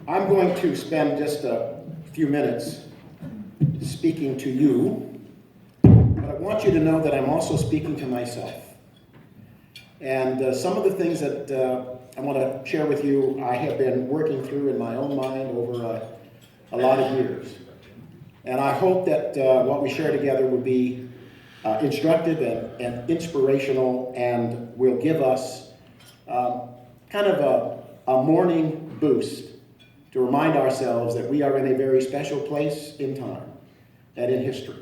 I'm going to spend just a few minutes speaking to you, but I want you to know that I'm also speaking to myself. And some of the things that I want to share with you, I have been working through in my own mind over a lot of years. And I hope that what we share together will be instructive and inspirational, and will give us kind of a morning boost to remind ourselves that we are in a very special place in time and in history.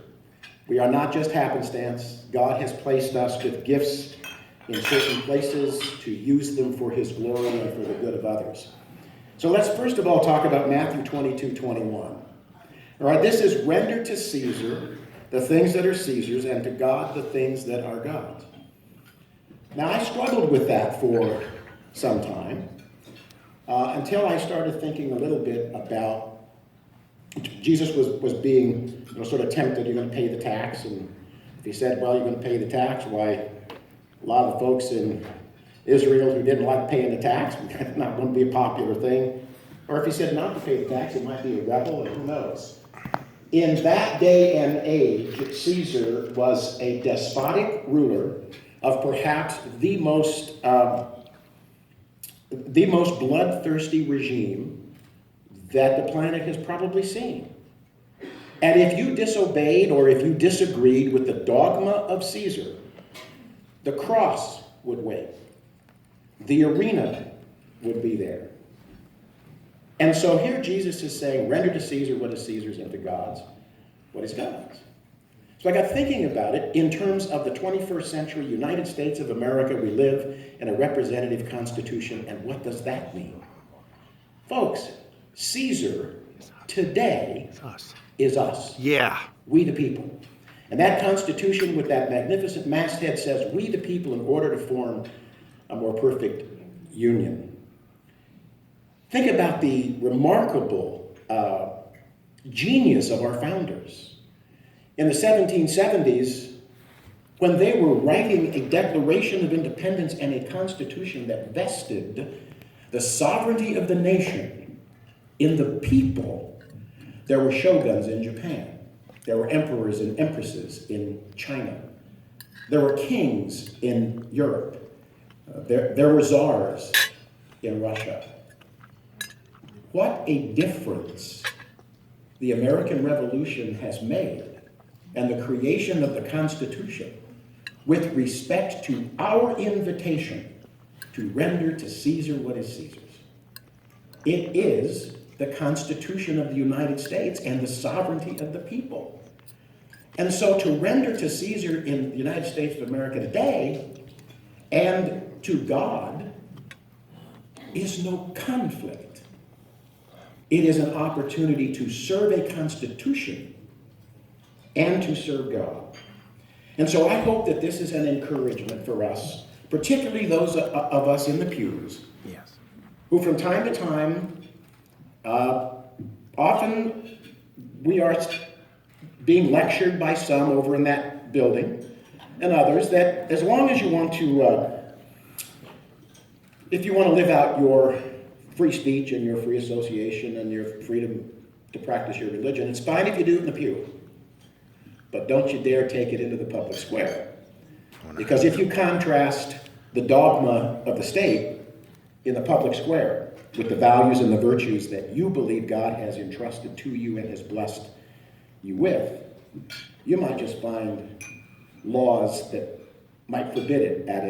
We are not just happenstance. God has placed us with gifts in certain places to use them for his glory and for the good of others. So let's first of all talk about Matthew 22:21. All right, this is render to Caesar the things that are Caesar's, and to God the things that are God's. Now, I struggled with that for some time until I started thinking a little bit about Jesus was being sort of tempted. You're going to pay the tax, and if he said, well, you're going to pay the tax, why, a lot of the folks in Israel who didn't like paying the tax, that's not going to be a popular thing. Or if he said not to pay the tax, it might be a rebel, and who knows. In that day and age, Caesar was a despotic ruler of perhaps the most bloodthirsty regime that the planet has probably seen. And if you disobeyed or if you disagreed with the dogma of Caesar, the cross would wait. The arena would be there. And so here Jesus is saying, render to Caesar what is Caesar's, and to God's what is God's. So I got thinking about it in terms of the 21st century United States of America. We live in a representative constitution, and what does that mean? Folks, Caesar today is us. Yeah. We the people. And that constitution with that magnificent masthead says, we the people, in order to form a more perfect union. Think about the remarkable genius of our founders. In the 1770s, when they were writing a Declaration of Independence and a constitution that vested the sovereignty of the nation in the people, there were shoguns in Japan. There were emperors and empresses in China. There were kings in Europe. There were czars in Russia. What a difference the American Revolution has made, and the creation of the Constitution, with respect to our invitation to render to Caesar what is Caesar's. It is the Constitution of the United States and the sovereignty of the people. And so to render to Caesar in the United States of America today and to God is no conflict. It is an opportunity to serve a constitution and to serve God. And so I hope that this is an encouragement for us, particularly those of us in the pews, Yes. who from time to time, often we are being lectured by some over in that building and others that as long as you want to, if you want to live out your free speech and your free association and your freedom to practice your religion, it's fine if you do it in the pew. But don't you dare take it into the public square. Because if you contrast the dogma of the state in the public square with the values and the virtues that you believe God has entrusted to you and has blessed you with, you might just find laws that might forbid it at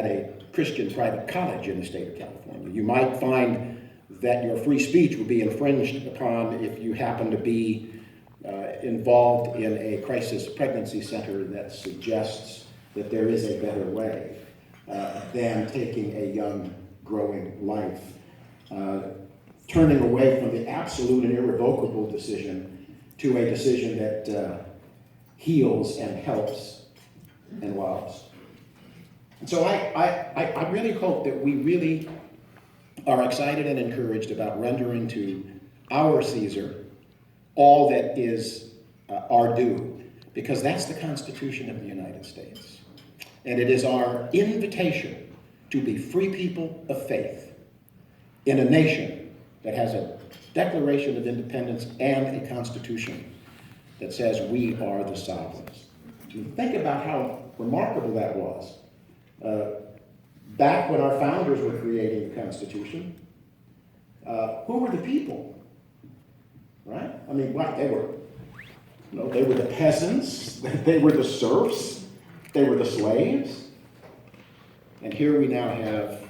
a Christian private college in the state of California. You might find that your free speech will be infringed upon if you happen to be involved in a crisis pregnancy center that suggests that there is a better way than taking a young, growing life, turning away from the absolute and irrevocable decision to a decision that heals and helps and loves. And so I really hope that we really are excited and encouraged about rendering to our Caesar all that is our due, because that's the Constitution of the United States. And it is our invitation to be free people of faith in a nation that has a Declaration of Independence and a Constitution that says we are the sovereigns. Think about how remarkable that was. Back when our founders were creating the Constitution, who were the people? Right? I mean, what they were. They were the peasants, they were the serfs, they were the slaves. And here we now have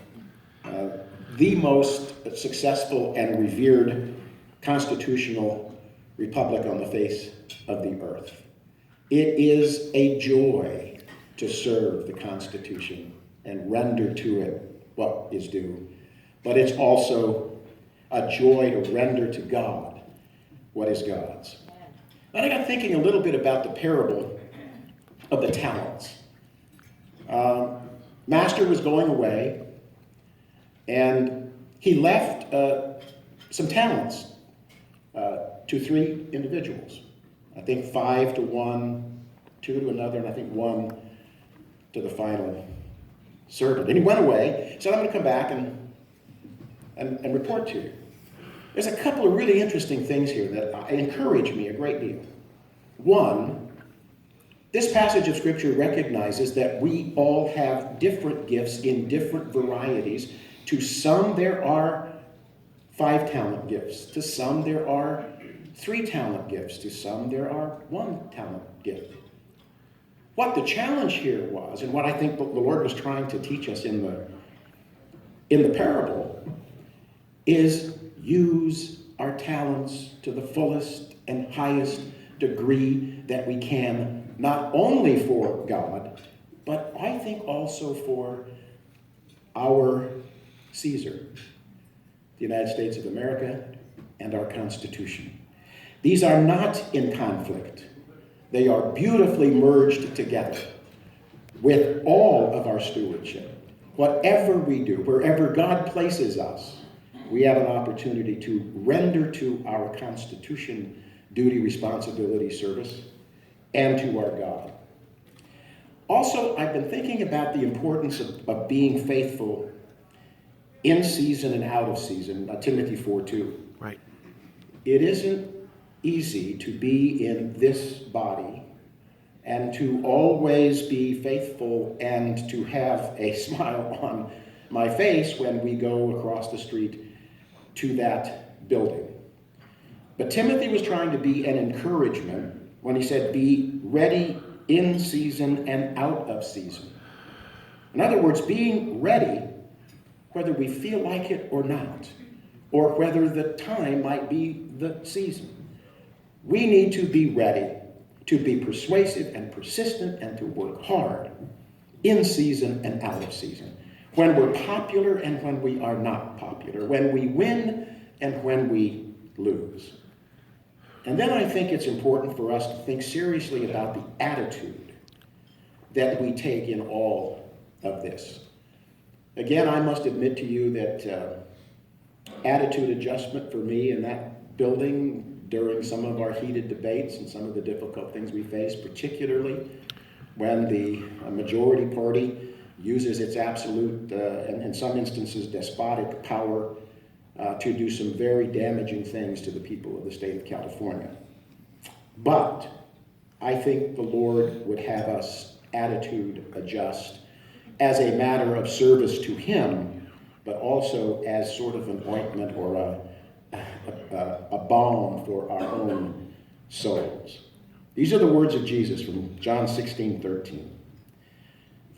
the most successful and revered constitutional republic on the face of the earth. It is a joy to serve the Constitution and render to it what is due. But it's also a joy to render to God what is God's. And I got thinking a little bit about the parable of the talents. Master was going away, and he left some talents to 3 individuals. I think 5 to one, 2 to another, and I think 1 to the final servant. And he went away, said, I'm going to come back and report to you. There's a couple of really interesting things here that encourage me a great deal. One, this passage of Scripture recognizes that we all have different gifts in different varieties. To some, there are 5 talent gifts. To some, there are 3 talent gifts. To some, there are 1 talent gift. What the challenge here was, and what I think the Lord was trying to teach us in the parable, is use our talents to the fullest and highest degree that we can, not only for God, but I think also for our Caesar, the United States of America, and our Constitution. These are not in conflict. They are beautifully merged together with all of our stewardship. Whatever we do, wherever God places us, we have an opportunity to render to our Constitution duty, responsibility, service, and to our God. Also, I've been thinking about the importance of being faithful in season and out of season, Timothy 4:2. Right. It isn't easy to be in this body and to always be faithful and to have a smile on my face when we go across the street to that building. But Timothy was trying to be an encouragement when he said, be ready in season and out of season. In other words, being ready whether we feel like it or not, or whether the time might be the season. We need to be ready to be persuasive and persistent and to work hard in season and out of season. When we're popular and when we are not popular. When we win and when we lose. And then I think it's important for us to think seriously about the attitude that we take in all of this. Again, I must admit to you that attitude adjustment for me in that building during some of our heated debates and some of the difficult things we face, particularly when the majority party uses its absolute, and in some instances despotic power to do some very damaging things to the people of the state of California. But I think the Lord would have us attitude adjust as a matter of service to Him, but also as sort of an ointment or a balm for our own souls. These are the words of Jesus from John 16:13.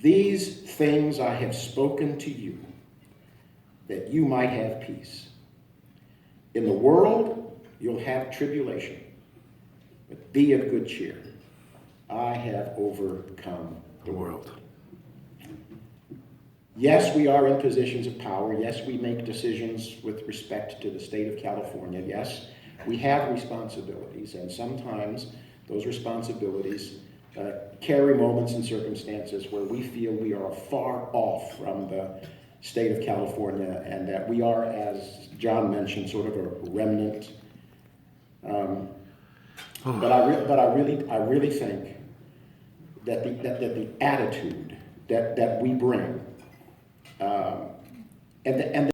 These things I have spoken to you, that you might have peace. In the world, you'll have tribulation, but be of good cheer. I have overcome the world. Yes, we are in positions of power. Yes, we make decisions with respect to the state of California. Yes, we have responsibilities, and sometimes those responsibilities carry moments and circumstances where we feel we are far off from the state of California and that we are, as John mentioned, sort of a remnant. But I really think that the attitude that we bring and